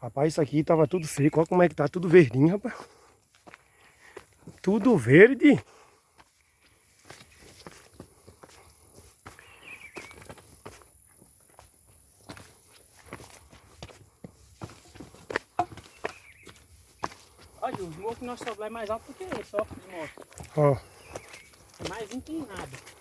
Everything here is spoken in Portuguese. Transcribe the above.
Rapaz, isso aqui tava tudo seco. Olha como é que tá tudo verdinho, rapaz. Tudo verde. Olha, os morros que nós sobramos é mais alto do que esse, ó, os morros. Ó. É mais inclinado.